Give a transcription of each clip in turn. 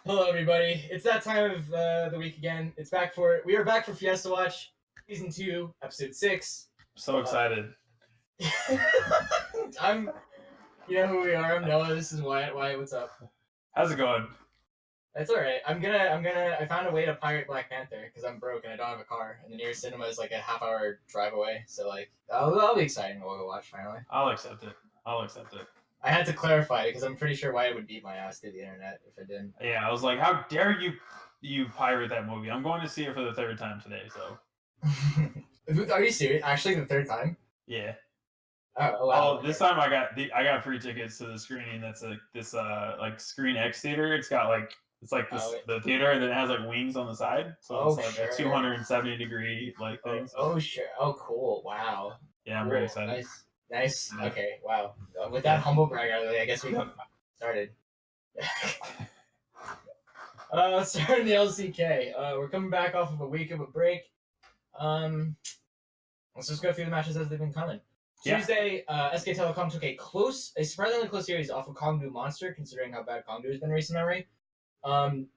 Hello, everybody. It's that time of the week again. We are back for FiestaWatch, Season 2, Episode 6. So excited. You know who we are. I'm Noah. This is Wyatt. Wyatt, what's up? How's it going? That's all right. I found a way to pirate Black Panther because I'm broke and I don't have a car, and the nearest cinema is like a half-hour drive away. So like, that'll be exciting. We'll go watch finally. I'll accept it. I had to clarify because I'm pretty sure Wyatt would beat my ass through the internet if I didn't. Yeah, I was like, how dare you pirate that movie? I'm going to see it for the third time today, so. Are you serious? Actually, the third time? Yeah. Oh wow. This time I got free tickets to the screening. That's this Screen X theater. It's like the theater, and then it has like wings on the side, so it's like sure. a 270-degree thing. Oh sure. Oh cool. Wow. Yeah, I'm very excited. Nice. Yeah. Okay. Wow. With that humble brag out of the way, I guess we got started. Starting the LCK. We're coming back off of a week of a break. Let's just go through the matches as they've been coming. Yeah. Tuesday, SK Telecom took a surprisingly close series off of Kongdu Monster, considering how bad Kongdu has been in recent memory. One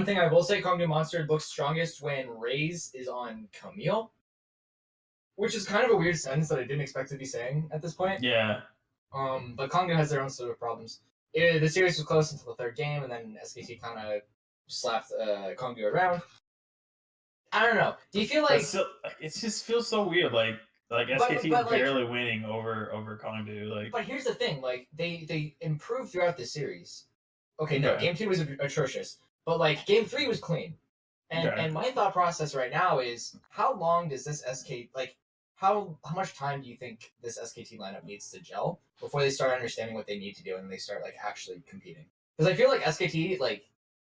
thing I will say, Kongdu Monster looks strongest when Raze is on Camille, which is kind of a weird sentence that I didn't expect to be saying at this point. Yeah. But Kongdu has their own sort of problems. The series was close until the third game, and then SKT kind of slapped Kongdu around. I don't know. Do you feel like it just feels so weird? Like SKT is barely winning over Kongdu. But here's the thing: like they improved throughout the series. Okay, no, Game 2 was atrocious, but like Game 3 was clean. And my thought process right now is, how long does this how much time do you think this SKT lineup needs to gel before they start understanding what they need to do and they start like actually competing? Because I feel like SKT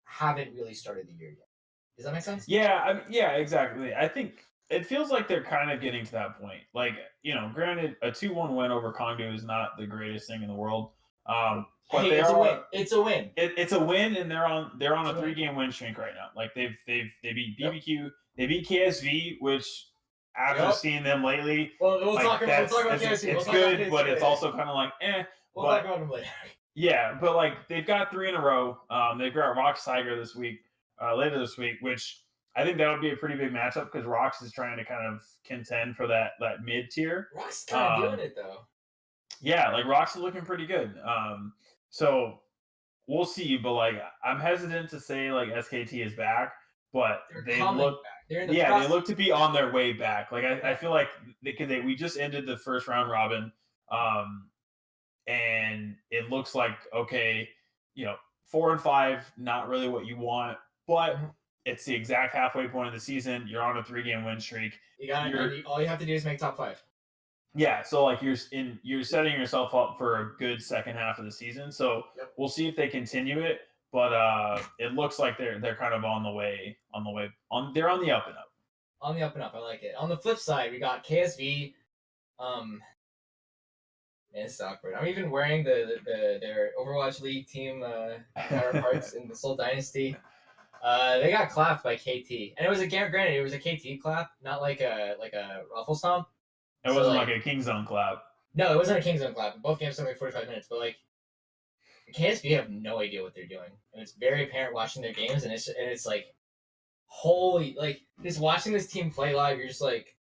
haven't really started the year yet. Does that make sense? Yeah, yeah, exactly. I think it feels like they're kind of getting to that point. Like, granted, a 2-1 win over Kongdu is not the greatest thing in the world. But it's a win. It's a win. It's a win, and they're on a 3-game win streak right now. Like they beat BBQ, they beat KSV, which after seeing them lately, we'll talk about KSV. It's good, but it's also kind of like We'll talk about them later. Yeah, but like they've got 3 in a row. They've got Rox Tiger this week. Later this week, which I think that would be a pretty big matchup because Rox is trying to kind of contend for that mid tier. Rox is kind of doing it though. Yeah, like Rox is looking pretty good. So we'll see, but like I'm hesitant to say like SKT is back, but they look to be on their way back. Like I feel like we just ended the first round robin, and it looks like 4 and 5, not really what you want. But it's the exact halfway point of the season. You're on a 3-game win streak. All you have to do is make top 5. Yeah, so like you're setting yourself up for a good second half of the season. So we'll see if they continue it. But it looks like they're kind of on the way. They're on the up and up. On the up and up, I like it. On the flip side, we got KSV. It's awkward. I'm even wearing their Overwatch League team counterparts in the Seoul Dynasty. They got clapped by KT, and it was granted it was a KT clap, not like a ruffle stomp. It wasn't like a Kingzone clap. No, it wasn't a Kingzone clap. Both games took like 45 minutes, but like KSV have no idea what they're doing, and it's very apparent watching their games, and it's like, holy, like just watching this team play live, you're just like,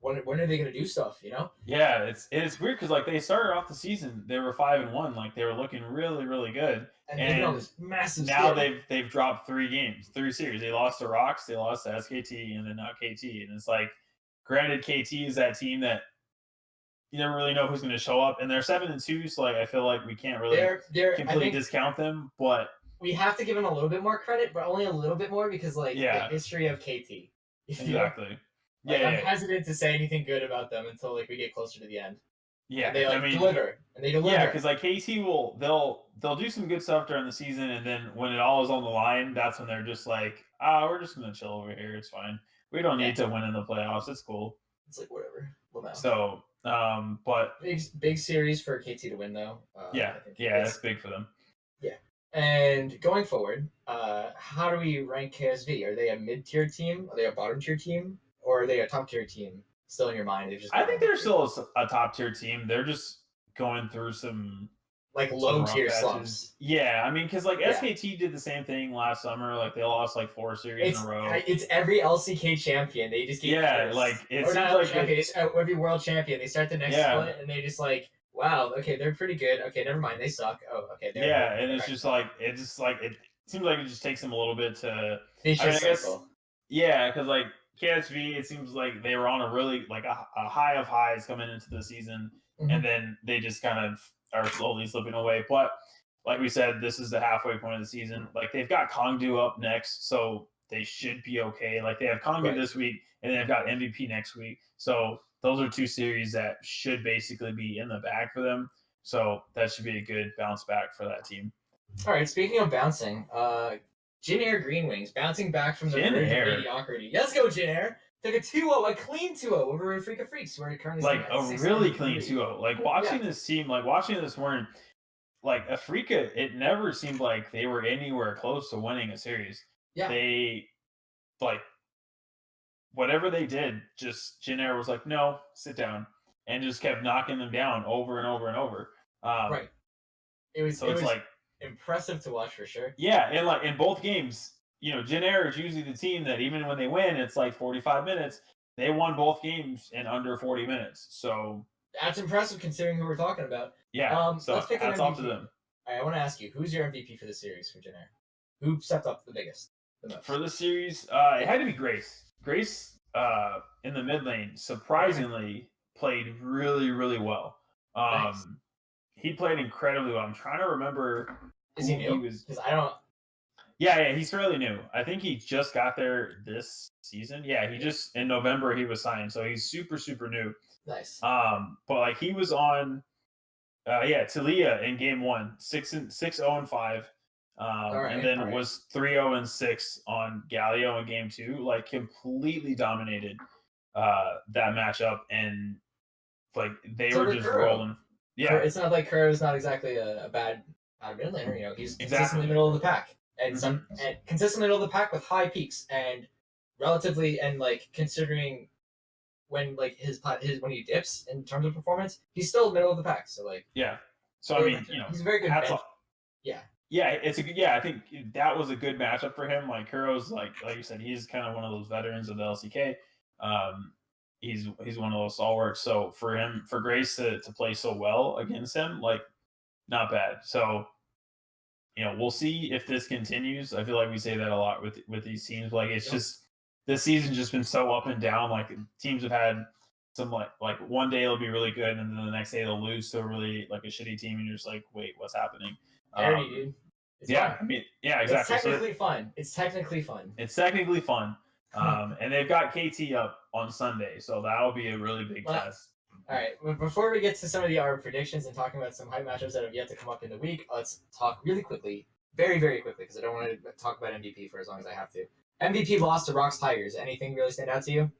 when are they gonna do stuff? Yeah, it's weird because like they started off the season, they were 5-1, like they were looking really really good, and on this massive. Now they've dropped 3 series. They lost to Rox, they lost to SKT, and then now KT, and it's like, granted, KT is that team that you never really know who's going to show up, and they're 7-2, so like I feel like we can't really completely discount them, but we have to give them a little bit more credit, but only a little bit more because the history of KT. Exactly. I'm hesitant to say anything good about them until like we get closer to the end. Yeah, and they deliver. Yeah, because like KT they'll do some good stuff during the season, and then when it all is on the line, that's when they're just like, we're just gonna chill over here. It's fine. We don't need to win in the playoffs. It's cool. It's like whatever. So, but big series for KT to win though. That's big for them. Yeah, and going forward, how do we rank KSV? Are they a mid-tier team? Are they a bottom-tier team? Or are they a top-tier team still in your mind? I think they're still a top-tier team. They're just going through some like low tier slumps. Yeah, I mean, because like SKT did the same thing last summer. Like they lost like 4 series in a row. It's every LCK champion. They just get cursed. Like it or seems not like champion. It's every world champion. They start the next split and they just like, wow, okay, they're pretty good. Okay, never mind, they suck. Oh, okay, and it's just like it seems like it just takes them a little bit to. I guess, because like KSV, it seems like they were on a really like a high of highs coming into the season, and then they just kind of are slowly slipping away. But like we said, this is the halfway point of the season. Like they've got Kongdu up next, so they should be okay. Like they have Kongdu this week, and they've got MVP next week. So those are 2 series that should basically be in the bag for them. So that should be a good bounce back for that team. All right, speaking of bouncing, Jin Air Green Wings bouncing back from the verge of mediocrity. Let's go, Jin Air. Took a 2-0, a clean 2-0 over Freak of Freaks, where it currently like a really clean 2-0. Like watching this team, like watching this morning, like Afrika, it never seemed like they were anywhere close to winning a series. Yeah. They like whatever they did, just Jin Air was like, no, sit down, and just kept knocking them down over and over and over. Right. It was like impressive to watch for sure. Yeah, and like in both games, you know, Jin Air is usually the team that even when they win, it's like 45 minutes. They won both games in under 40 minutes. So that's impressive considering who we're talking about. Yeah. So let's pick hats off to them. All right, I want to ask you, who's your MVP for the series for Jin Air? Who stepped up the most? For the series, it had to be Grace. Grace in the mid lane surprisingly played really, really well. Nice. He played incredibly well. I'm trying to remember. Is he new? Because I don't. Yeah, he's fairly new. I think he just got there this season. Yeah, he just in November he was signed, so he's super, super new. Nice. But like he was on, Talia in game 1, 6-0-5, and then was 3-0-6 on Galio in game 2. Like completely dominated that matchup, and like they were just rolling. Yeah, it's not like Kuro's not exactly a bad mid laner. You know, he's consistently middle of the pack. And and consistently middle of the pack with high peaks and relatively and like considering when like his when he dips in terms of performance, he's still middle of the pack. So like So I mean, you know, he's a very good. It's a good. I think that was a good matchup for him. Like Kuro's like you said, he's kind of one of those veterans of the LCK. He's one of those stalwarts. So for Grace to play so well against him, like not bad. So. You know, we'll see if this continues. I feel like we say that a lot with these teams. Like it's just this season's just been so up and down. Like teams have had some like one day it'll be really good, and then the next day they'll lose to a really like a shitty team, and you're just like, wait, what's happening? Dude. Fun. I mean, yeah, exactly. It's technically fun. It's technically fun. And they've got KT up on Sunday, so that'll be a really big test. All right, before we get to some of our predictions and talking about some hype matchups that have yet to come up in the week, let's talk really quickly, very, very quickly, because I don't want to talk about MVP for as long as I have to. MVP lost to Rocks Tigers. Anything really stand out to you?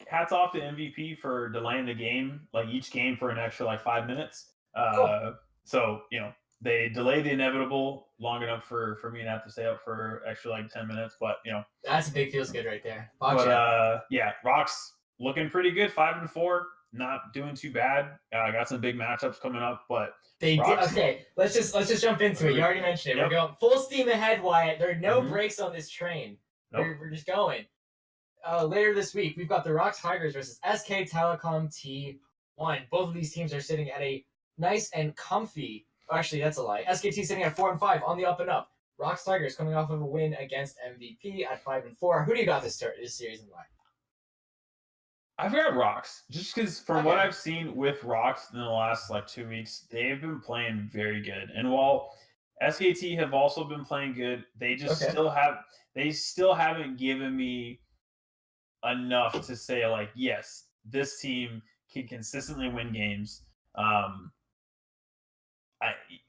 Hats off to MVP for delaying the game, like each game for an extra like 5 minutes. Cool. So, you know, they delayed the inevitable long enough for me to have to stay up for extra like 10 minutes, but, you know. That's a big feels good right there. Rocks looking pretty good, 5-4, not doing too bad. Got some big matchups coming up, but they did. Okay, let's just jump into it. You already mentioned it. Yep. We're going full steam ahead, Wyatt. There are no brakes on this train. Nope. We're just going. Later this week, we've got the Rocks Tigers versus SK Telecom T1. Both of these teams are sitting at a nice and comfy. Actually, that's a lie. SKT sitting at 4-5 on the up and up. Rocks Tigers coming off of a win against MVP at 5-4. Who do you got this series and why? I've got Rocks, just because from what I've seen with Rocks in the last like 2 weeks, they've been playing very good. And while SKT have also been playing good, they just still haven't given me enough to say like, yes, this team can consistently win games.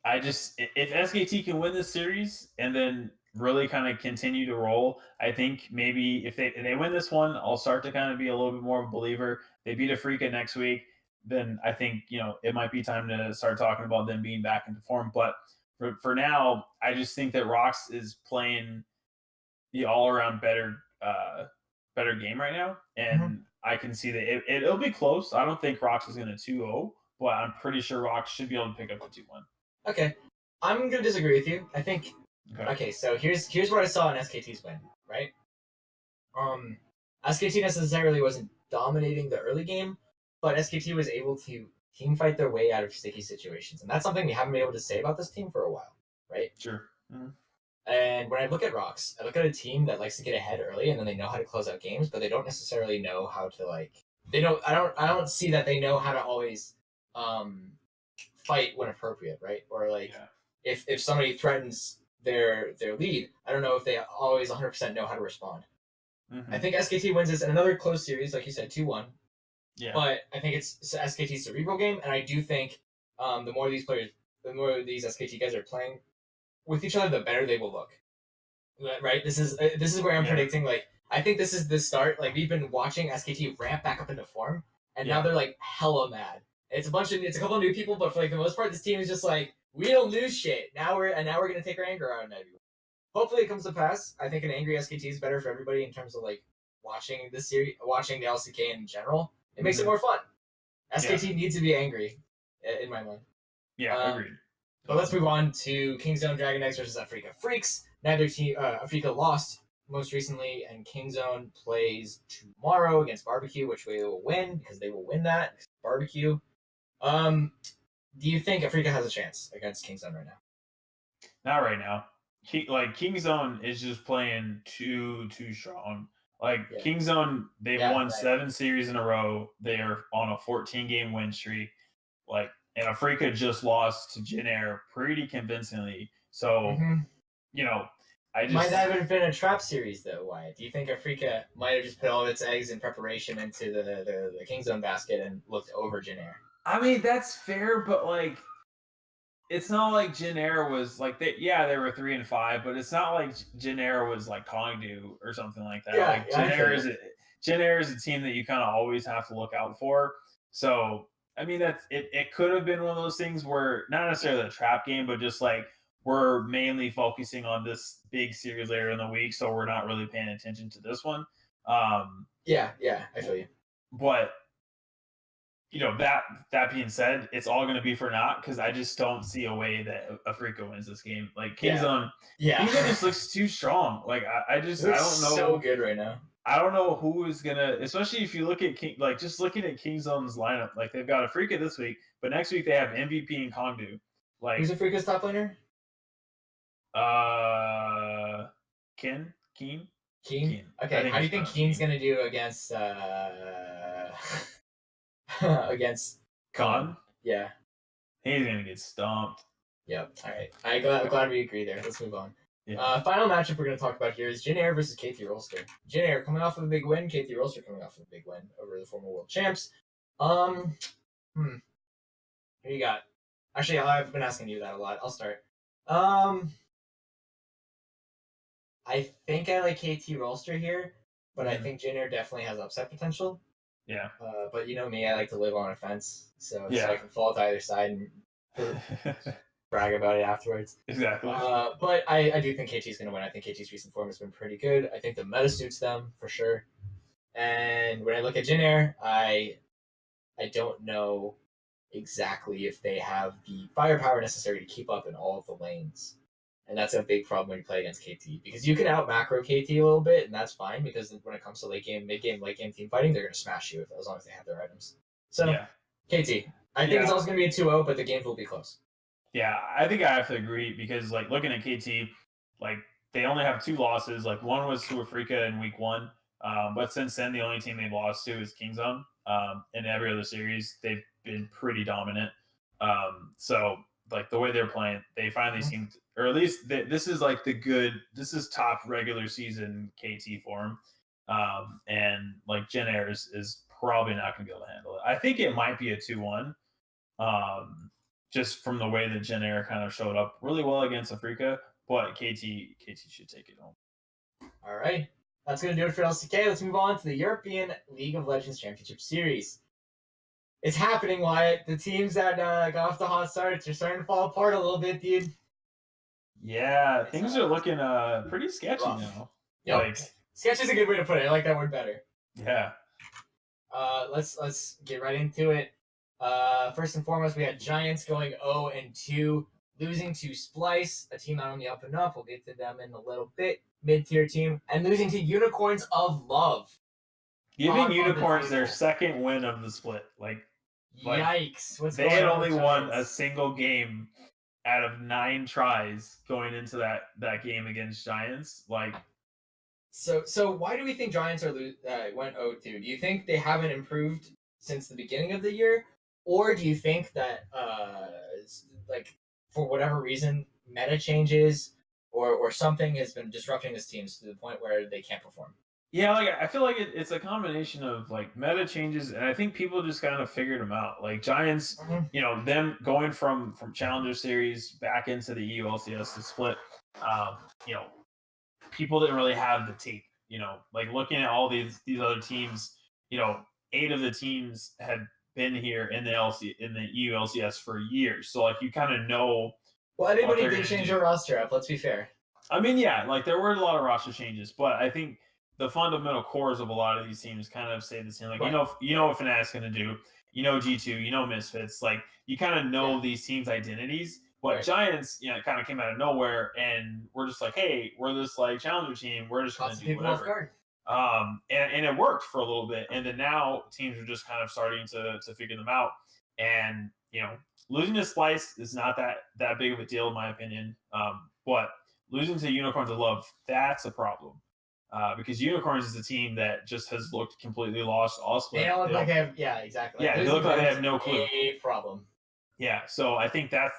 I just if SKT can win this series and then really kind of continue to roll, I think maybe if they win this one, I'll start to kind of be a little bit more of a believer. They beat Afrika next week, then I think, you know, it might be time to start talking about them being back into form. But for now, I just think that Rocks is playing the all-around better game right now, and I can see that it'll be close. I don't think Rocks is going to 2-0, but I'm pretty sure Rock should be able to pick up the 2-1. Okay, I'm gonna disagree with you. I think. Okay, so here's what I saw in SKT's win, right? SKT necessarily wasn't dominating the early game, but SKT was able to team fight their way out of sticky situations, and that's something we haven't been able to say about this team for a while, right? Sure. Mm-hmm. And when I look at Rocks, I look at a team that likes to get ahead early, and then they know how to close out games, but they don't necessarily know how to They don't. I don't see that they know how to always fight when appropriate, right? Or if somebody threatens their lead, I don't know if they always 100% know how to respond. Mm-hmm. I think SKT wins this in another close series, like you said, 2-1. Yeah. But I think it's SKT's cerebral game, and I do think the more these SKT guys are playing with each other, the better they will look. Right? This is where I'm predicting. I think this is the start. We've been watching SKT ramp back up into form, and now they're hella mad. It's a couple of new people, but for the most part, this team is just we don't lose shit. Now we're gonna take our anger out on everyone. Hopefully it comes to pass. I think an angry SKT is better for everybody in terms of watching this series, watching the LCK in general. It makes it more fun. SKT needs to be angry, in my mind. Yeah, agreed. But let's move on to Kingzone Dragon Knights versus Afrika Freaks. Neither team, Afrika lost most recently, and Kingzone plays tomorrow against Barbecue, which they will win because they will win that. Barbecue. Do you think Afrika has a chance against Kingzone right now? Not right now. Kingzone is just playing too strong. Kingzone, they've won 7 series in a row. They are on a 14-game win streak. And Afrika just lost to Jin Air pretty convincingly. So, I just... Might not have been a trap series, though, Wyatt. Do you think Afrika might have just put all its eggs in preparation into the Kingzone basket and looked over Jin Air? I mean, that's fair, but, it's not like Jin Air was they were 3-5, but it's not like Jin Air was Kongdu or something like that. Yeah, Jin Air is a team that you kind of always have to look out for. So I mean it could have been one of those things where not necessarily a trap game, but just we're mainly focusing on this big series later in the week, so we're not really paying attention to this one. Yeah, I feel you. But that being said, it's all going to be for naught because I just don't see a way that Afrika wins this game. Kingzone, Kingzone just looks too strong. I don't know. So good right now. I don't know who is gonna, especially if you look at just looking at Kingzone's lineup. They've got Afrika this week, but next week they have MVP and Kongdu. Who's Afrika's top laner? Keen. Okay, how do you think Keen's gonna do against against Khan? Yeah. He's gonna get stomped. Yep. All right. I'm glad we agree there. Let's move on. Yeah. Final matchup we're going to talk about here is Jin Air versus KT Rolster. Jin Air coming off of a big win. KT Rolster coming off of a big win over the former world champs. Who you got? Actually, I've been asking you that a lot. I'll start. I think I like KT Rolster here, but I think Jin Air definitely has upset potential. Yeah. But you know me, I like to live on a fence, so I can fall to either side and brag about it afterwards. Exactly. But I do think KT's going to win. I think KT's recent form has been pretty good. I think the meta suits them for sure. And when I look at Jin Air, I don't know exactly if they have the firepower necessary to keep up in all of the lanes. And that's a big problem when you play against KT, because you can out macro KT a little bit, and that's fine, because when it comes to late game, mid game, late game team fighting, they're going to smash you as long as they have their items. So, KT. I think it's also going to be a 2-0, but the games will be close. Yeah, I think I have to agree, because looking at KT, they only have 2 losses. One was to Afrika in week 1, but since then the only team they've lost to is Kingzone. In every other series, they've been pretty dominant. So the way they're playing, they finally seem to, or at least this is this is top regular season KT form. And Jin Air is probably not going to be able to handle it. I think it might be a 2-1. Just from the way that Jin Air kind of showed up really well against Afrika, but KT should take it home. All right. That's going to do it for LCK. Let's move on to the European League of Legends Championship Series. It's happening, Wyatt. The teams that got off the hot starts are starting to fall apart a little bit, dude. Yeah, things are looking pretty sketchy now. Yep. Sketchy is a good way to put it. I like that word better. Yeah. Let's get right into it. First and foremost, we had Giants going 0-2, losing to Splice, a team on the up and up. We'll get to them in a little bit. Mid-tier team, and losing to Unicorns of Love. Giving Unicorns their second win of the split. Yikes! What's they had only won a single game out of 9 tries going into that game against Giants. So why do we think Giants went 0-2? Do you think they haven't improved since the beginning of the year, or do you think that for whatever reason meta changes or something has been disrupting this team to the point where they can't perform? Yeah, I feel like it's a combination of meta changes, and I think people just kind of figured them out. Giants, them going from Challenger Series back into the EULCS to split, people didn't really have the tape. Looking at all these other teams, 8 of the teams had been here in the EULCS for years, so you kind of know. Well, everybody did change their roster up. Let's be fair. I mean, yeah, there were a lot of roster changes, but I think the fundamental cores of a lot of these teams kind of stay the same. Right. You know what Fnatic's going to do. G2, Misfits. You kind of know these teams' identities. But right. Giants, kind of came out of nowhere, and we're just hey, we're this challenger team. We're just going to do whatever. And it worked for a little bit, and then now teams are just kind of starting to figure them out. And losing to Splice is not that big of a deal in my opinion. But losing to Unicorns of Love, that's a problem. Because Unicorns is a team that just has looked completely lost all split. They look like they have, yeah, exactly. Yeah, they look like they have no clue. A problem. Yeah, so I think that's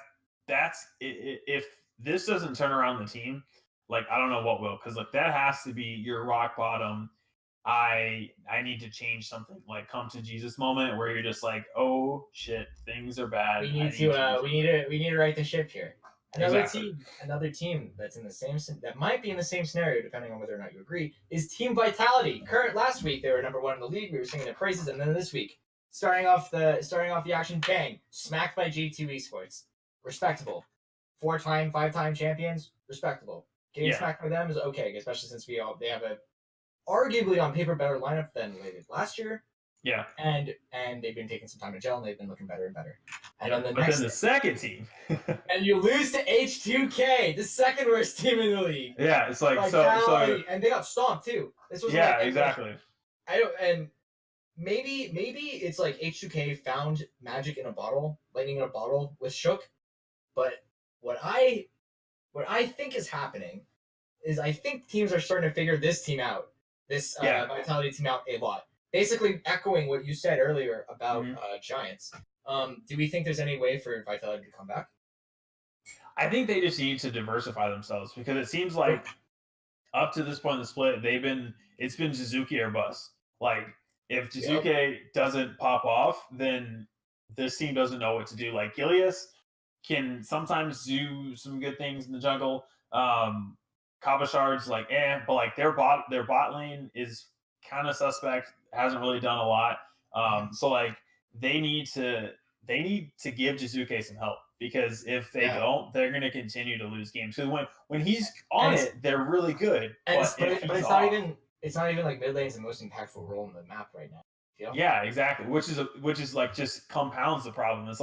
if this doesn't turn around the team, I don't know what will, because that has to be your rock bottom. I need to change something, come to Jesus moment where you're just oh shit, things are bad. We need to right the ship here. Another team that's in the same, that might be in the same scenario, depending on whether or not you agree, is Team Vitality. Last week they were number 1 in the league. We were singing their praises, and then this week, starting off the action, bang, smacked by G2 Esports. Respectable. 4-time, 5-time champions, respectable. Getting smacked by them is okay, especially since they have a arguably on paper better lineup than they did last year. Yeah. And they've been taking some time to gel, and they've been looking better and better. And on then the second team. And you lose to H2K, the second worst team in the league. Yeah, it's so and they got stomped too. This was exactly. Maybe it's H2K found magic in a bottle, lightning in a bottle with Shook. But what I think is happening is I think teams are starting to figure this team out, this Vitality team out a lot. Basically echoing what you said earlier about Giants. Do we think there's any way for Vitality to come back? I think they just need to diversify themselves, because it seems like up to this point in the split, it's been Suzuki or bust. If Suzuki doesn't pop off, then this team doesn't know what to do. Gilius can sometimes do some good things in the jungle. Kabashard's but their bot lane is kind of suspect, hasn't really done a lot. So they need to give Jizuke some help, because if they don't, they're going to continue to lose games. Because when he's on it, they're really good. But it's not even mid lane's the most impactful role in the map right now. Yeah, exactly. Which is just compounds the problem. It's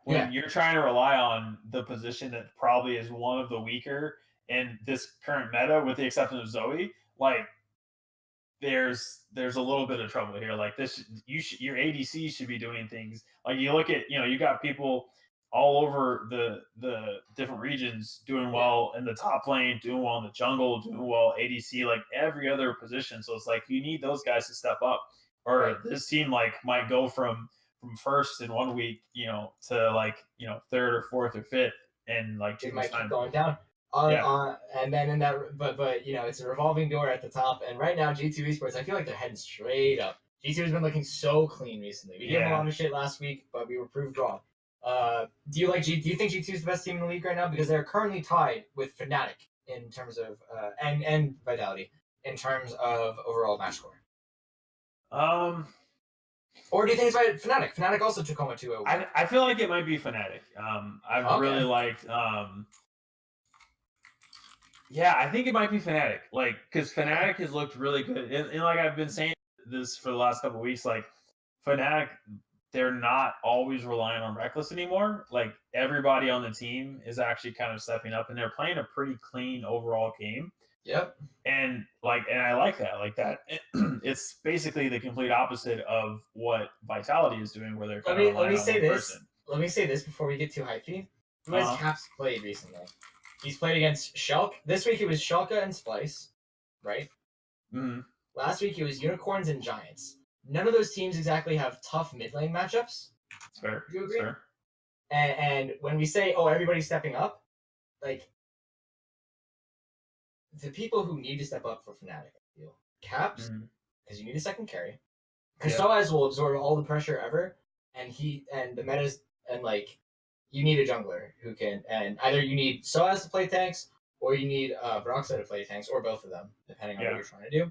when you're trying to rely on the position that probably is one of the weaker in this current meta, with the exception of Zoe, there's a little bit of trouble here. Your ADC should be doing things. You look at, you got people all over the different regions doing well in the top lane, doing well in the jungle, doing well ADC, every other position. So it's you need those guys to step up, or this team might go from first in 1 week, to third or fourth or fifth, and it might keep going down. And then in that, but it's a revolving door at the top. And right now, G2 Esports, I feel like they're heading straight up. G2 has been looking so clean recently. We gave them a lot of shit last week, but we were proved wrong. Do you think G2 is the best team in the league right now? Because they're currently tied with Fnatic in terms of and Vitality in terms of overall match score. Or do you think it's Fnatic? Fnatic also took home a 2-0. I feel like it might be Fnatic. I've really liked. Yeah, I think it might be Fnatic. Because Fnatic has looked really good, and I've been saying this for the last couple of weeks. Fnatic, they're not always relying on Reckless anymore. Like everybody on the team is actually kind of stepping up, and they're playing a pretty clean overall game. Yep. And I like that. Like that, it's basically the complete opposite of what Vitality is doing, where they're kind of relying on one person. Let me say this before we get too hypey. Who has Caps played recently? He's played against Shulk. This week it was Shulka and Splice, right? Mm-hmm. Last week it was Unicorns and Giants. None of those teams exactly have tough mid lane matchups. That's fair. Do you agree? Fair. And when we say, oh, everybody's stepping up, like, the people who need to step up for Fnatic, I feel. Caps, because you need a second carry. Because Soaz will absorb all the pressure ever, and the metas, and like, you need a jungler who can, and either you need Soaz to play tanks, or you need Broxah to play tanks, or both of them, depending on what you're trying to do.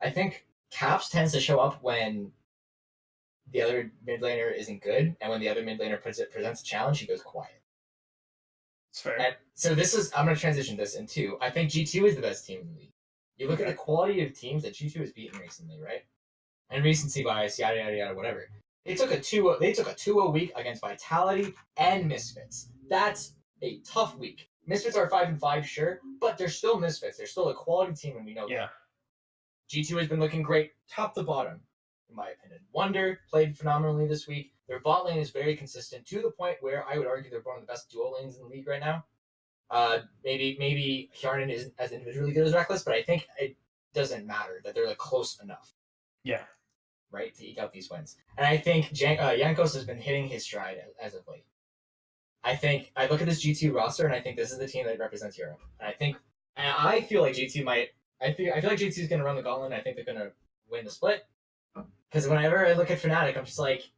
I think Caps tends to show up when the other mid laner isn't good, and when the other mid laner presents a challenge, he goes quiet. It's fair. And so I'm going to transition this into, I think G2 is the best team in the league. You look at the quality of teams that G2 has beaten recently, right? And recency bias, yada yada yada, whatever. They took a 2-0 week against Vitality and Misfits. That's a tough week. Misfits are 5-5, sure, but they're still Misfits. They're still a quality team, and we know that. G2 has been looking great, top to bottom, in my opinion. Wonder played phenomenally this week. Their bot lane is very consistent, to the point where I would argue they're one of the best dual lanes in the league right now. Maybe Hjarnan isn't as individually good as Reckless, but I think it doesn't matter that they're like close enough. Yeah. Right, to eke out these wins. And I think Jankos has been hitting his stride as of late. I look at this G2 roster, and I think this is the team that represents Europe. And I feel like G2 might. I feel like G2 is going to run the gauntlet, and I think they're going to win the split. Because whenever I look at Fnatic, I'm just like,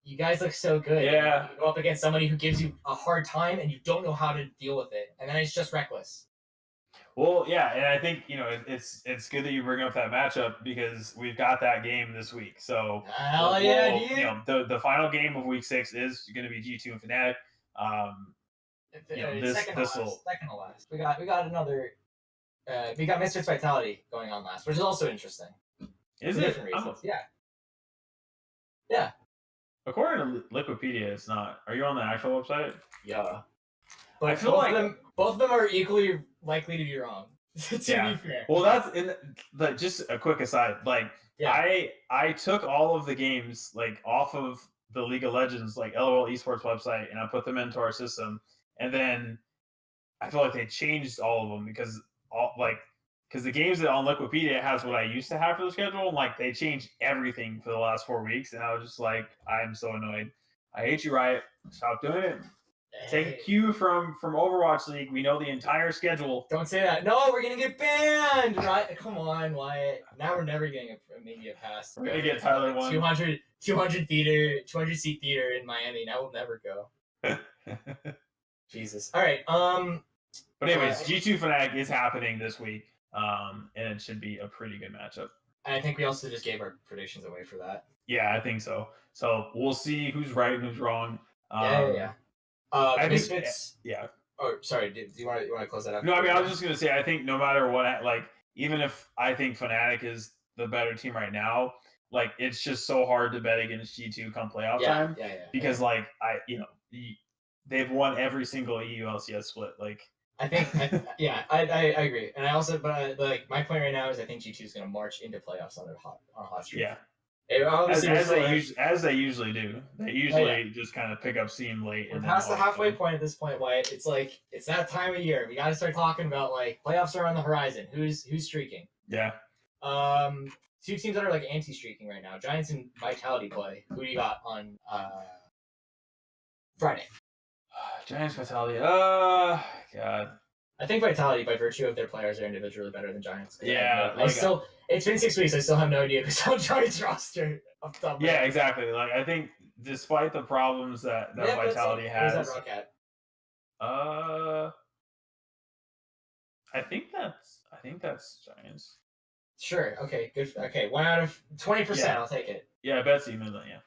you guys look so good. Yeah. You go up against somebody who gives you a hard time, and you don't know how to deal with it, and then it's just Reckless. Well, yeah, and I think it's good that you bring up that matchup, because we've got that game this week. So dude. The final game of week 6 is going to be G2 and Fnatic. Second to last. We got another. We got Misfits Vitality going on last, which is also interesting. Is for it? Different reasons. Yeah. According to Liquipedia, it's not. Are you on the actual website? Yeah. But I feel both of them are equally likely to be wrong. To be fair. Well, that's just a quick aside. I took all of the games off of the League of Legends LOL Esports website, and I put them into our system, and then I feel like they changed all of them because the games that on Liquipedia has what I used to have for the schedule, and they changed everything for the last 4 weeks, and I was just like, I'm so annoyed. I hate you, Riot. Stop doing it. Take a cue from Overwatch League. We know the entire schedule. Don't say that. No, we're gonna get banned. Right? Come on, Wyatt. Now we're never getting maybe a pass. We're gonna get Tyler 1. 200 seat theater in Miami. Now we'll never go. Jesus. All right. But anyways, G2 Fnatic is happening this week. And it should be a pretty good matchup. And I think we also just gave our predictions away for that. Yeah, I think so. So we'll see who's right and who's wrong. Yeah. I Misfits. think. Yeah. Oh, sorry. Do you want to close that up? No, I mean, I was just gonna say, I think no matter what, even if I think Fnatic is the better team right now, it's just so hard to bet against G2 come playoff time. Yeah. Because they've won every single EU LCS split. I agree, and I also, but my point right now is I think G2 is going to march into playoffs on a hot streak. Yeah, as they usually do. They usually just kind of pick up steam late. We're past the halfway point at this point, Wyatt. It's that time of year. We got to start talking about playoffs are on the horizon. Who's streaking? Yeah. Two teams that are anti-streaking right now: Giants and Vitality play. Who do you got on Friday? Giants Vitality. God. I think Vitality, by virtue of their players, are individually better than Giants. Yeah. It's been 6 weeks. I still have no idea who's on Giants roster. Yeah, exactly. I think despite the problems that Vitality has. Where's that rock at? I think that's Giants. Sure. Okay. Good. Okay. 1 out of 20%. Yeah. I'll take it. Yeah, Betsy Midland. Yeah.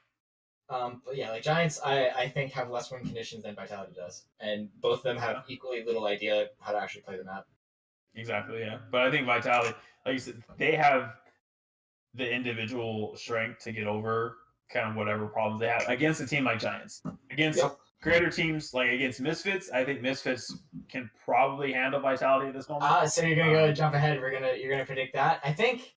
But yeah, Giants, I think have less win conditions than Vitality does, and both of them have equally little idea how to actually play the map. Exactly, yeah. But I think Vitality, like you said, they have the individual strength to get over kind of whatever problems they have against a team like Giants. Against greater teams like against Misfits, I think Misfits can probably handle Vitality at this moment. So you're gonna go jump ahead. You're gonna predict that. I think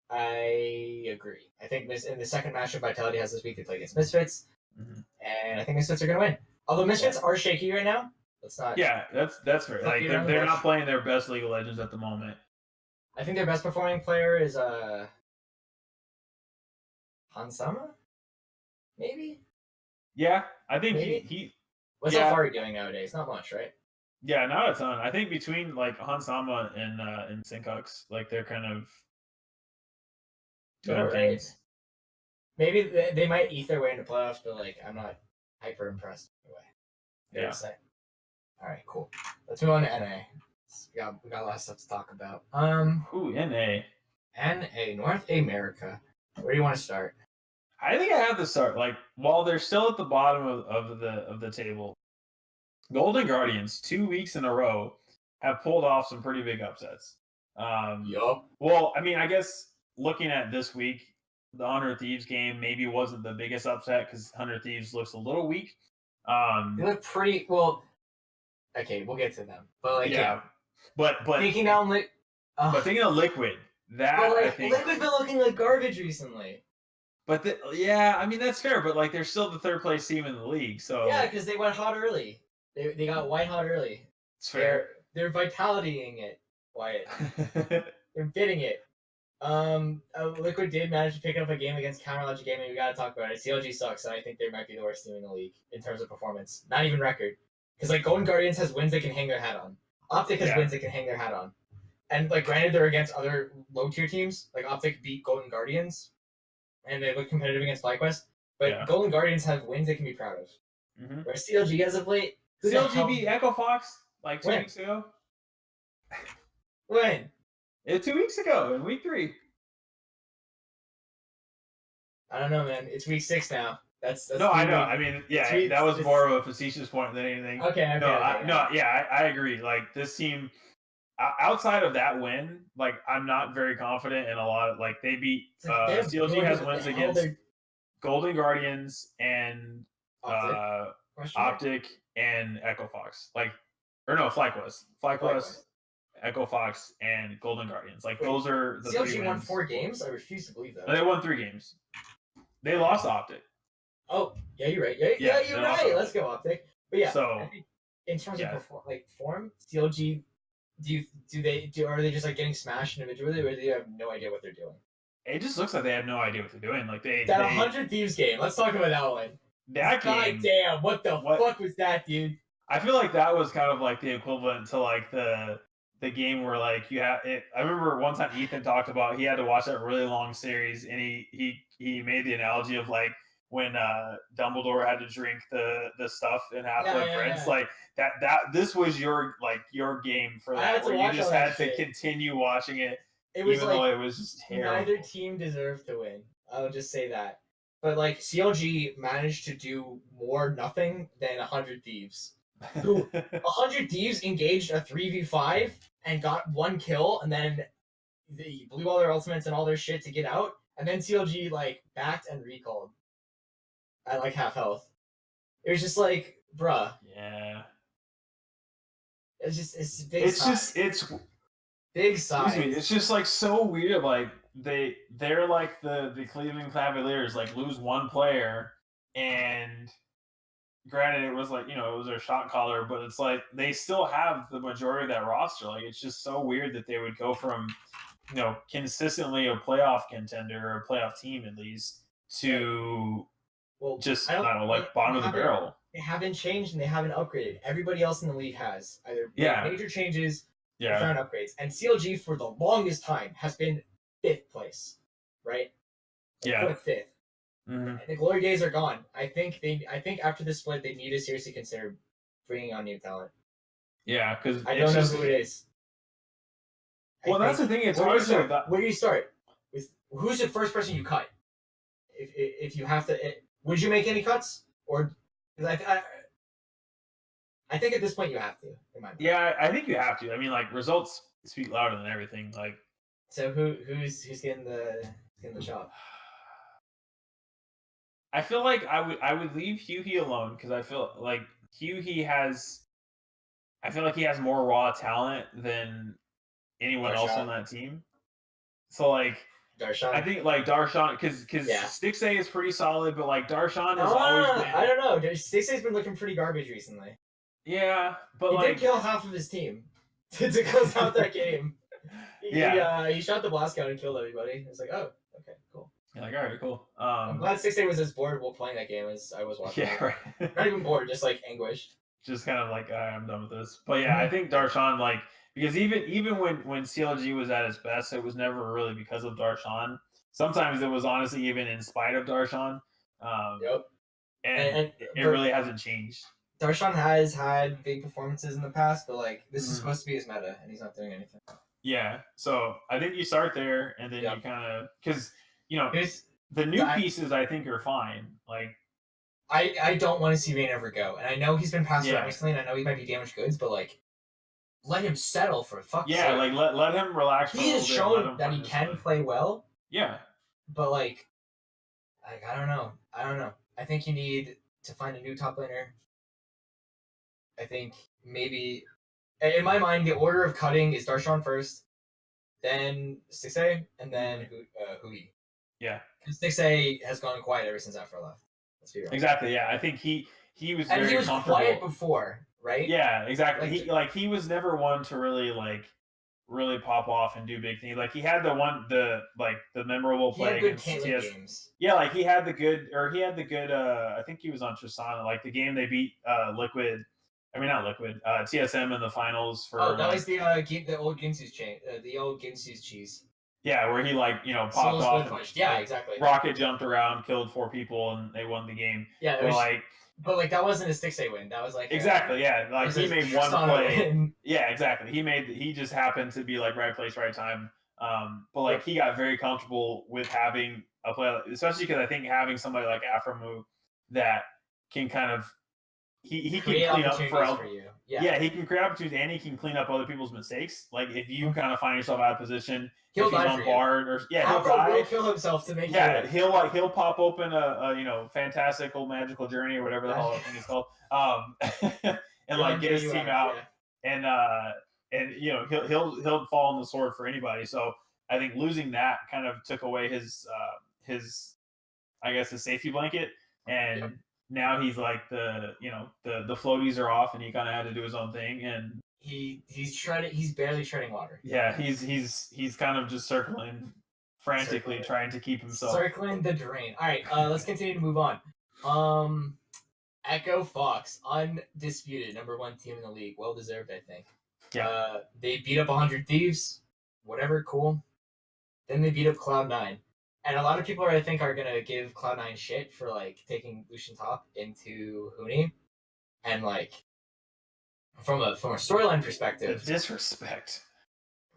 I agree. I think in the second matchup Vitality has this week, they play against Misfits, and I think Misfits are gonna win. Although Misfits are shaky right now. Let's not. Yeah, that's fair. Like they're not playing their best League of Legends at the moment. I think their best performing player is Hansama, maybe. Yeah, I think he. What's Alfari doing nowadays? Not much, right? Yeah, not a ton. I think between like Hansama and Sinkux, like they're kind of doing things. Maybe they might eat their way into playoffs, but like I'm not hyper impressed anyway. Yeah. All right, cool. Let's move on to NA. We got a lot of stuff to talk about. NA. NA, North America. Where do you want to start? I think I have to start. Like, while they're still at the bottom of the table, Golden Guardians 2 weeks in a row have pulled off some pretty big upsets. Well, I mean, I guess looking at this week, the 100 Thieves game maybe wasn't the biggest upset because 100 Thieves looks a little weak. They look pretty well. Okay, we'll get to them. But but thinking down but thinking of Liquid, I think Liquid's been looking like garbage recently. But I mean that's fair. But like they're still the third place team in the league, so yeah, because they went hot early. They got white hot early. It's fair. They're vitalitying it, Wyatt. They're bidding it. Liquid did manage to pick up a game against Counterlogic Gaming. We gotta talk about it. CLG sucks, and I think they might be the worst team in the league in terms of performance. Not even record. Because like Golden Guardians has wins they can hang their hat on. Optic has wins they can hang their hat on. And like granted they're against other low tier teams. Like Optic beat Golden Guardians and they look competitive against FlyQuest. But Golden Guardians have wins they can be proud of. Where CLG as of late. CLG beat Echo Fox like 2 weeks ago. When? 2 weeks ago in week 3. I don't know, man. It's week 6 now. That's no, I know. I mean, yeah, that was more of a facetious point than anything. Okay. I agree. Like this team, outside of that win, like I'm not very confident in a lot of like they beat CLG has wins against Golden Guardians and Optic and Echo Fox. Like, or no, FlyQuest, Echo Fox, and Golden Guardians. Like those are the CLG won 4 games. I refuse to believe that. No, they won 3 games. They lost Optic. Oh, yeah, you're right. Yeah, you're right. Let's go, Optic. But yeah, so I think in terms of form, CLG, are they just like getting smashed individually, or do they have no idea what they're doing? It just looks like they have no idea what they're doing. Like that 100 Thieves game. Let's talk about that one. That game. God damn, what the fuck was that, dude? I feel like that was kind of like the equivalent to like the game where like you have it. I remember one time Ethan talked about he had to watch that really long series, and he made the analogy of like when Dumbledore had to drink the stuff in Half-Blood Prince. Like that this was your game for that, where you just had to continue watching it. It was even though it was just terrible. Neither team deserved to win. I'll just say that. But like CLG managed to do more nothing than 100 Thieves. 100 Thieves engaged a 3v5 and got 1 kill, and then they blew all their ultimates and all their shit to get out, and then CLG like backed and recalled at like half health. It was just like, bruh. Yeah. It's big size. It's big size. Excuse me. It's just like so weird. Like they're like the Cleveland Cavaliers, like lose 1 player, and granted it was like, it was their shot caller, but it's like they still have the majority of that roster. Like it's just so weird that they would go from consistently a playoff contender or a playoff team at least to just I don't know, like bottom of the barrel. They haven't changed and they haven't upgraded. Everybody else in the league has either major changes or found upgrades. And CLG for the longest time has been 5th place, right? Like 5th. Mm-hmm. The glory days are gone. I think after this split they need to seriously consider bringing on new talent. Yeah, because I don't know who it is. Well, that's the thing. It's hard to. Where do you start? With who's the first person you cut? If you have to, would you make any cuts? Or I think at this point you have to. In my mind. Yeah, I think you have to. I mean, like results speak louder than everything. Like, so who's getting the chop? I feel like I would leave Hughie alone because I feel like Hughie has. I feel like he has more raw talent than anyone else on that team. So like, Darshan. I think like Darshan because Stix A is pretty solid, but like Darshan has always been. I don't know. Stix A's been looking pretty garbage recently. Yeah, but he did kill half of his team to close out that game. He shot the blast gun and killed everybody. It's like, oh, okay, cool. You're like, all right, cool. I'm glad Stix A was as bored while playing that game as I was watching. Yeah, right. Not even bored, just like anguished. Just kind of like, I'm done with this. But yeah, I think Darshan, like, because even when CLG was at its best, it was never really because of Darshan. Sometimes it was honestly even in spite of Darshan. Yep. And it really hasn't changed. Darshan has had big performances in the past, but like this is supposed to be his meta, and he's not doing anything. Yeah, so I think you start there, and then you kind of because the new pieces I think are fine. Like I don't want to see Vayne ever go, and I know he's been passed around recently, and I know he might be damaged goods, but like let him settle for fuck's sake. Like let him relax. He has shown that he can play well. Yeah, but like I don't know. I think you need to find a new top laner. I think maybe, in my mind, the order of cutting is Darshan first, then Stix A, and then Hui. Yeah. Because Stix A has gone quiet ever since Afro left. Let's be real. Exactly. Yeah, I think he was and very he was comfortable. Quiet before, right? Yeah, exactly. He was never one to really pop off and do big things. Like he had the memorable play against TS. Games. Yeah, like he had the good. I think he was on Tristana. Like the game they beat Liquid. I mean, not Liquid. TSM in the finals for. Oh, that was the old Ginsu's chain. The old Ginsu's cheese. Yeah, where he popped off. And, yeah, exactly. Rocket jumped around, killed 4 people, and they won the game. Yeah, but that wasn't a Stix A win. That was like exactly, yeah. Like he made one play. Yeah, exactly. He just happened to be like right place, right time. But like he got very comfortable with having a play, especially because I think having somebody like Afromu that can kind of he can clean up for you. Yeah, he can create opportunities and he can clean up other people's mistakes. Like if you kind of find yourself out of position, he'll die on guard or he'll die. Will kill himself to make he'll pop open a fantastic old magical journey or whatever the hell that thing is called. And like get his team out and he'll fall on the sword for anybody. So I think losing that kind of took away his I guess his safety blanket and now he's like the floaties are off and he kind of had to do his own thing and he's barely treading water. Yeah, he's kind of just circling frantically trying to keep himself circling the drain. All right, let's continue to move on. Echo Fox, undisputed #1 team in the league, well deserved, I think. Yeah. They beat up 100 Thieves, whatever, cool. Then they beat up Cloud9. And a lot of people, I think, are going to give Cloud9 shit for, like, taking Lucian top into Huni. And, like, from a storyline perspective... The disrespect.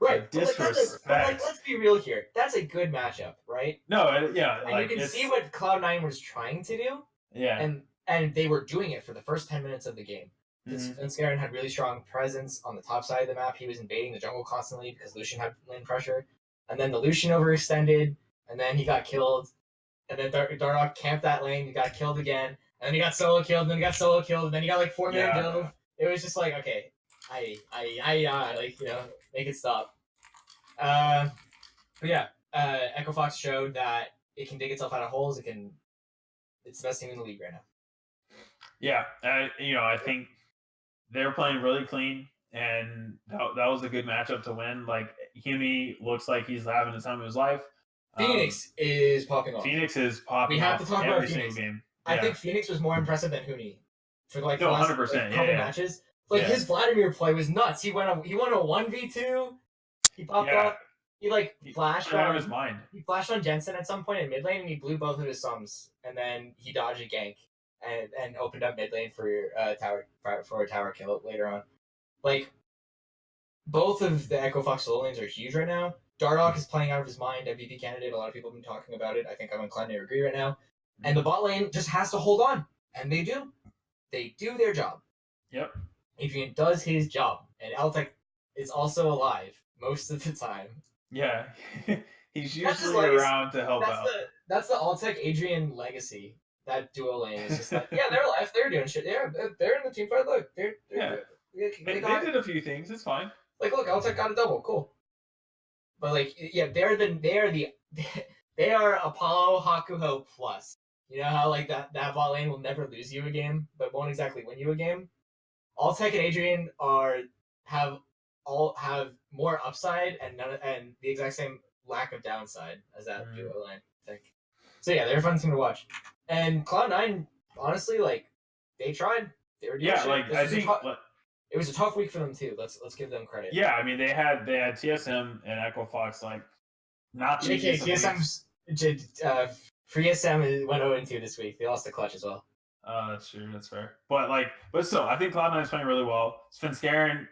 Right. The disrespect. But let's be real here. That's a good matchup, right? No, yeah. And you can see what Cloud9 was trying to do. Yeah. And they were doing it for the first 10 minutes of the game. Scarin had really strong presence on the top side of the map. He was invading the jungle constantly because Lucian had lane pressure. And then the Lucian overextended... And then he got killed. And then Dardoch camped that lane. He got killed again. And then he got solo killed. And then he got solo killed. And then he got like 4-minute dove. It was just like, okay, make it stop. But yeah, Echo Fox showed that it can dig itself out of holes. It's the best team in the league right now. Yeah, I think they're playing really clean. And that was a good matchup to win. Like, Humi looks like he's having the time of his life. Phoenix is popping off. Phoenix is popping off. We have to talk about Phoenix. Game. I think Phoenix was more impressive than Huni for the the last 100%, couple matches. Like his Vladimir play was nuts. He won a 1v2. He popped off. He flashed out of his mind. He flashed on Jensen at some point in mid lane and he blew both of his sums. And then he dodged a gank and opened up mid lane for a tower kill later on. Like both of the Echo Fox solo lanes are huge right now. Dardoch is playing out of his mind, MVP candidate. A lot of people have been talking about it. I think I'm inclined to agree right now. And the bot lane just has to hold on. And they do. They do their job. Yep. Adrian does his job. And Altec is also alive most of the time. Yeah. He's usually around to help out. That's the Altec Adrian legacy. that duo lane is just like, yeah, they're alive, they're doing shit. They're in the team fight. Look, they're they did a few things. It's fine. Like, look, Altec got a double. Cool. But like, yeah, they are Apollo Hakuho plus. You know how like that bot lane will never lose you a game, but won't exactly win you a game. Altec and Adrian have more upside and the exact same lack of downside as that duo line, I think. So yeah, they're a fun team to watch. And Cloud9, honestly, like they tried. They were doing shit. Like I think it was a tough week for them too. Let's give them credit. Yeah, I mean they had TSM and Echo Fox like not the TSM's Free SM went 0-2 this week. They lost the clutch as well. That's true. That's fair. But still, I think Cloud9 is playing really well. Svenskeren,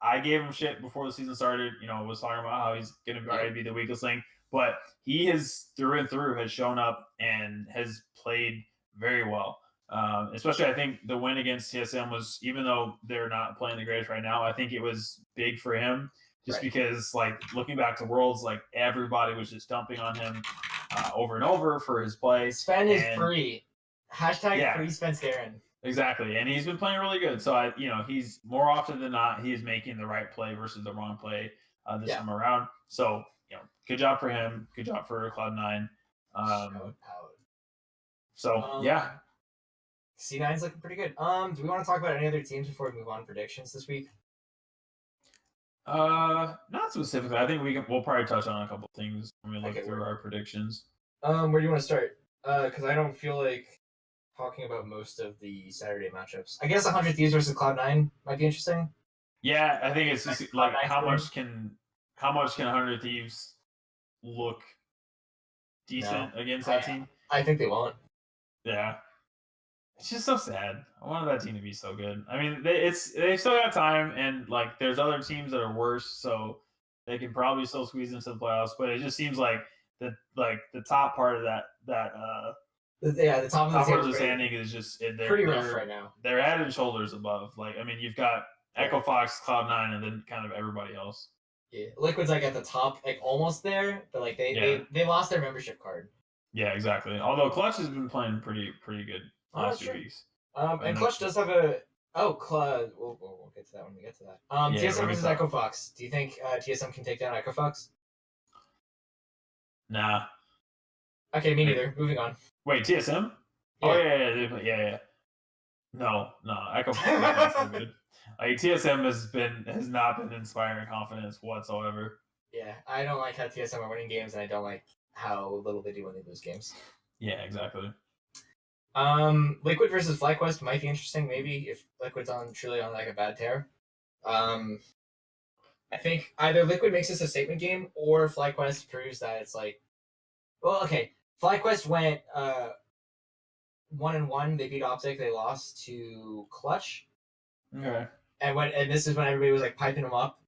I gave him shit before the season started. Was talking about how he's going to be the weakest link, but he has through and through has shown up and has played very well. Especially, I think the win against TSM was, even though they're not playing the greatest right now, I think it was big for him just because, like, looking back to Worlds, like everybody was just dumping on him over and over for his play. Sven is free. Hashtag free Svenskeren. Exactly, and he's been playing really good. So he's more often than not he is making the right play versus the wrong play this time around. So good job for him. Good job for Cloud9. C9's looking pretty good. Do we want to talk about any other teams before we move on to predictions this week? Not specifically. I think we'll probably touch on a couple things when we look through our predictions. Where do you want to start? Because I don't feel like talking about most of the Saturday matchups. I guess 100 Thieves versus Cloud9 might be interesting. Yeah, I think it's just like how much can 100 Thieves look decent against that team? I think they won't. Yeah. It's just so sad. I wanted that team to be so good. I mean, they still got time, and like there's other teams that are worse, so they can probably still squeeze into the playoffs. But it just seems like the top part of the top of the standing is just pretty rough right now. They're head and shoulders above. Like, I mean, you've got Echo Fox, Cloud9, and then kind of everybody else. Yeah, Liquid's like at the top, like almost there, but like they lost their membership card. Yeah, exactly. Although Clutch has been playing pretty good last 2 weeks. And Clutch does have a we'll get to that when we get to that. TSM versus Echo Fox. Do you think TSM can take down Echo Fox? Nah. Okay, me neither. Moving on. Wait, TSM? Yeah. Oh yeah. No, Echo Fox is so good. Like TSM has not been inspiring confidence whatsoever. Yeah, I don't like how TSM are winning games, and I don't like how little they do when they lose games. Yeah, exactly. Liquid versus FlyQuest might be interesting, maybe if Liquid's truly on like a bad tear. I think either Liquid makes this a statement game, or FlyQuest proves that it's like, well, okay, FlyQuest went 1-1. They beat Optic. They lost to Clutch. Okay. And this is when everybody was like piping them up,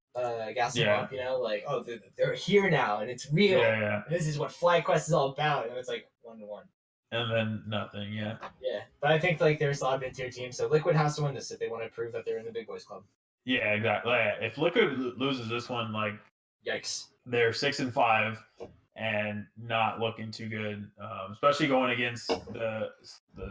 gassing them up. Like, oh, they're here now, and it's real. Yeah. And this is what FlyQuest is all about. And it's like 1-1. And then nothing. Yeah. Yeah, but I think like they're a solid mid-tier team, so Liquid has to win this if they want to prove that they're in the big boys club. Yeah, exactly. If Liquid loses this one, like, yikes, they're 6-5 and not looking too good. Especially going against the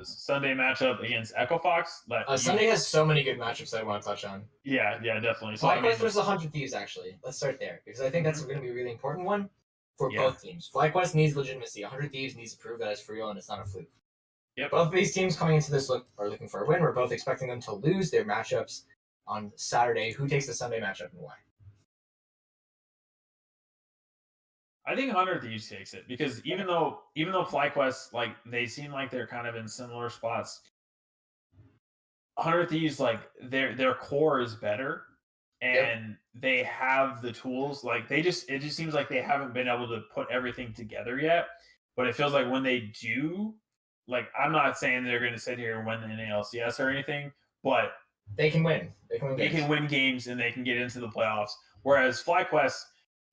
Sunday matchup against Echo Fox. Sunday has so many good matchups that I want to touch on. Yeah, definitely. So FlyQuest versus 100 Thieves, actually. Let's start there because I think that's going to be a really important one for both teams. FlyQuest needs legitimacy. 100 Thieves needs to prove that it's for real and it's not a fluke. Yep. Both of these teams coming into this are looking for a win. We're both expecting them to lose their matchups on Saturday. Who takes the Sunday matchup and why? I think 100 Thieves takes it because even though FlyQuest, like, they seem like they're kind of in similar spots, 100 Thieves, like, their core is better and they have the tools. Like, it just seems like they haven't been able to put everything together yet. But it feels like when they do, like, I'm not saying they're going to sit here and win the NALCS or anything, but they can win. They can win games and they can get into the playoffs. Whereas FlyQuest,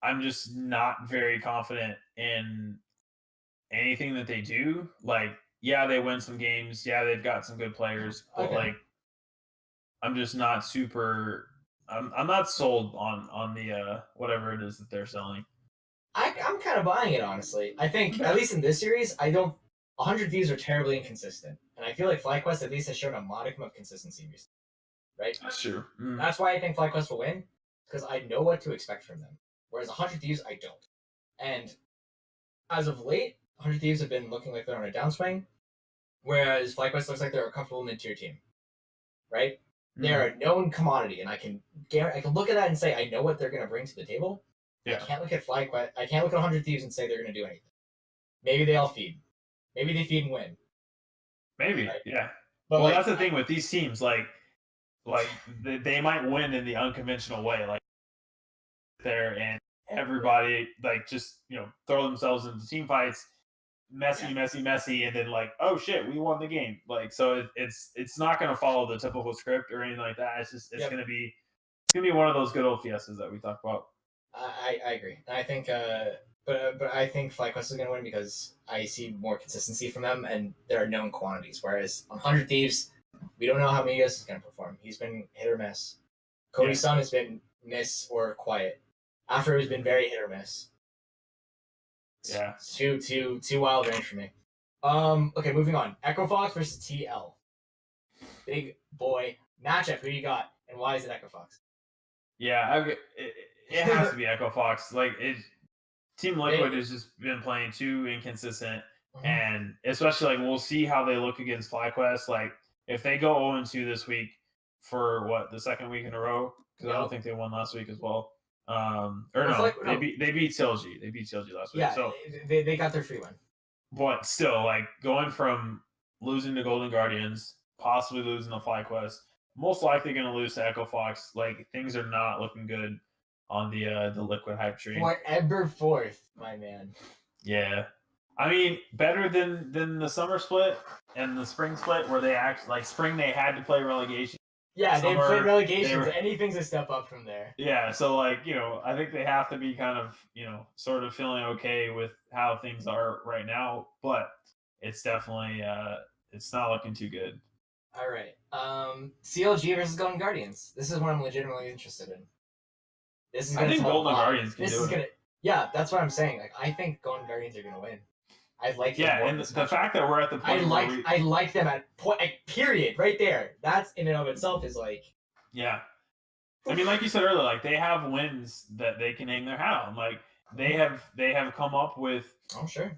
I'm just not very confident in anything that they do. Like, yeah, they win some games. Yeah, they've got some good players. But like, I'm just not super. I'm not sold on the whatever it is that they're selling. I'm kind of buying it, honestly. I think at least in this series, I don't 100 Thieves are terribly inconsistent, and I feel like FlyQuest at least has shown a modicum of consistency recently. Right? That's true. That's why I think FlyQuest will win, because I know what to expect from them. Whereas 100 Thieves, I don't. And as of late, 100 Thieves have been looking like they're on a downswing, whereas FlyQuest looks like they're a comfortable mid-tier team. Right? They're a known commodity, and I can look at that and say I know what they're going to bring to the table. Yeah. I can't look at FlyQuest. I can't look at 100 Thieves and say they're going to do anything. Maybe they all feed. Maybe they feed and win. Maybe, right? Yeah. But well, that's the thing with these teams. Like they might win in the unconventional way, like there and everybody like just throw themselves into team fights, messy, and then like, oh shit, we won the game. Like, so it's not going to follow the typical script or anything like that. It's going to be one of those good old fiestas that we talk about. I agree. I think, but I think FlyQuest is going to win because I see more consistency from them, and there are known quantities. Whereas on 100 Thieves, we don't know how Migas is going to perform. He's been hit or miss. Cody's son has been miss or quiet. After has been very hit or miss. Yeah. Too wild range for me. Okay, moving on. Echo Fox versus TL. Big boy matchup. Who you got, and why is it Echo Fox? Yeah, it has to be Echo Fox. Like Team Liquid has just been playing too inconsistent, and especially like we'll see how they look against FlyQuest. Like if they go 0-2 this week for the second week in a row, because I don't think they won last week as well. They beat CLG. They beat CLG last week. Yeah, so they got their free win. But still, like going from losing to Golden Guardians, possibly losing to FlyQuest, most likely going to lose to Echo Fox. Like things are not looking good on the Liquid hype train. Forever fourth, my man. Yeah, I mean better than the summer split and the spring split where they actually like spring they had to play relegation. Yeah, they played relegation. Anything's a step up from there. Yeah, so like I think they have to be kind of sort of feeling okay with how things are right now, but it's definitely it's not looking too good. All right, CLG versus Golden Guardians. This is what I'm legitimately interested in. This is. I think Golden Guardians can do it. Yeah, that's what I'm saying. Like I think Golden Guardians are gonna win. I like them. Yeah, and the fact that we're at the point I like them at point. Period. Right there. That's in and of itself is like. Yeah, I mean, like you said earlier, like they have wins that they can hang their hat on. Like they have come up with. Oh sure.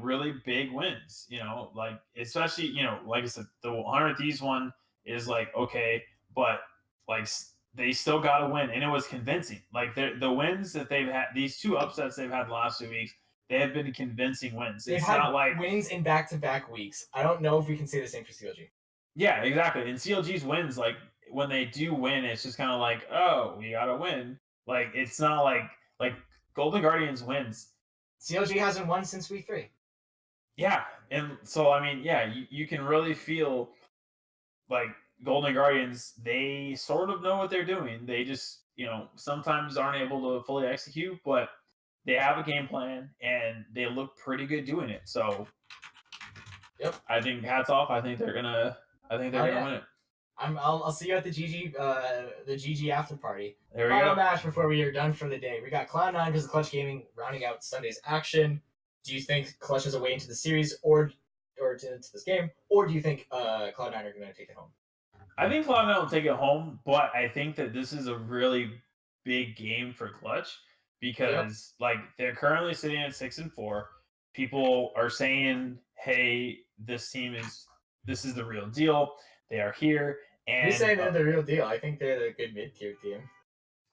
Really big wins. Like especially like I said, the 100 Thieves one is like okay, but like they still got to win, and it was convincing. Like the wins that they've had, these two upsets they've had the last 2 weeks. They have been convincing wins. They've had not like wins in back-to-back weeks. I don't know if we can say the same for CLG. Yeah, exactly. And CLG's wins, like when they do win, it's just kind of like, oh, we gotta win. Like it's not like Golden Guardians wins. CLG hasn't won since week 3. Yeah, and so I mean, yeah, you can really feel like Golden Guardians. They sort of know what they're doing. They just sometimes aren't able to fully execute, but they have a game plan, and they look pretty good doing it. So, yep. I think hats off. I think they're gonna win it. I'll see you at the GG after party. There we go. Final match before we are done for the day. We got Cloud9 versus Clutch Gaming rounding out Sunday's action. Do you think Clutch is a way into the series or into this game, or do you think Cloud9 are going to take it home? I think Cloud9 will take it home, but I think that this is a really big game for Clutch. Because like they're currently sitting at 6-4, people are saying, "Hey, this is the real deal. They are here." And you're saying they're the real deal. I think they're the good mid-tier team.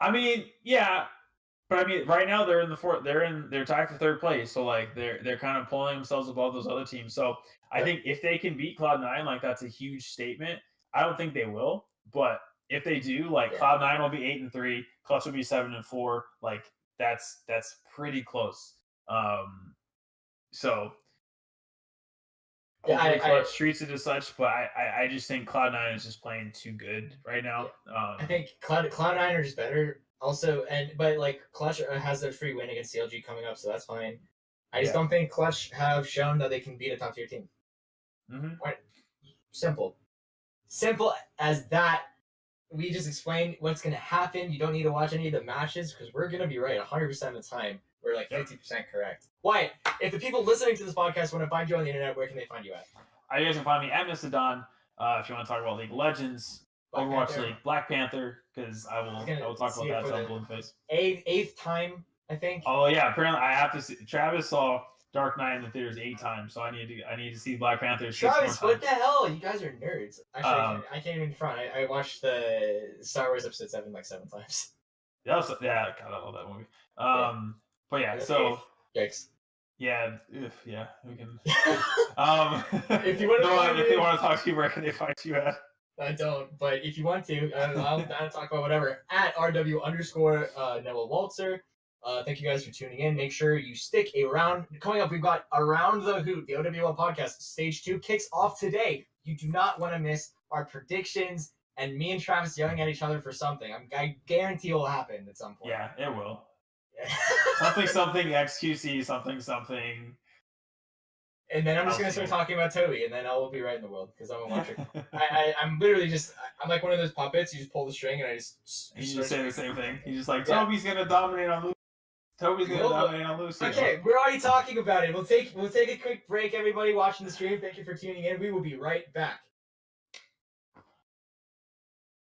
I mean, yeah, but I mean, right now they're in the fourth. They're tied for third place, so like they're kind of pulling themselves above those other teams. So I think if they can beat Cloud9, like that's a huge statement. I don't think they will, but if they do, like Cloud9 will be 8-3, Clutch will be 7-4, like. That's pretty close. So hopefully Clutch treats it as such, but I just think Cloud9 is just playing too good right now. I think Cloud9 are just better also, but like Clutch has their free win against CLG coming up, so that's fine. I just don't think Clutch have shown that they can beat a top tier team. Mm-hmm. Simple as that. We just explained what's going to happen. You don't need to watch any of the matches because we're going to be right 100% of the time We're like 50% correct. Wyatt, if the people listening to this podcast want to find you on the internet, where can they find you at? You guys can find me at Mr. Don. If you want to talk about League of Legends, Overwatch League, Black Panther, because I will talk about that till blue face. Eighth time, I think. Oh yeah, apparently I have to see. Travis saw Dark Knight in the theaters 8 times, so I need to see Black Panther 6 more times. Travis, what the hell? You guys are nerds. Actually, I can't even front. I watched the Star Wars Episode 7 like 7 times. God, I love that movie. But yeah, so yikes. Yeah, we can. If you want to talk to you, where can they find you at? I don't, but if you want to, I'm down to talk about whatever at RW_Noah Waltzer. Thank you guys for tuning in. Make sure you stick around. Coming up, we've got Around the Hoop, the OWL podcast. Stage 2 kicks off today. You do not want to miss our predictions and me and Travis yelling at each other for something. I guarantee it will happen at some point. Yeah, it will. something XQC something. And then I'm just gonna start talking about Toby, and then I will be right in the world because I'm a watcher. I'm literally I'm like one of those puppets. You just pull the string, and I just say the same thing. He's just like, Toby's gonna dominate on Lucy. Toby's gonna dominate on Lucy. Okay, we're already talking about it. We'll take a quick break. Everybody watching the stream, thank you for tuning in. We will be right back.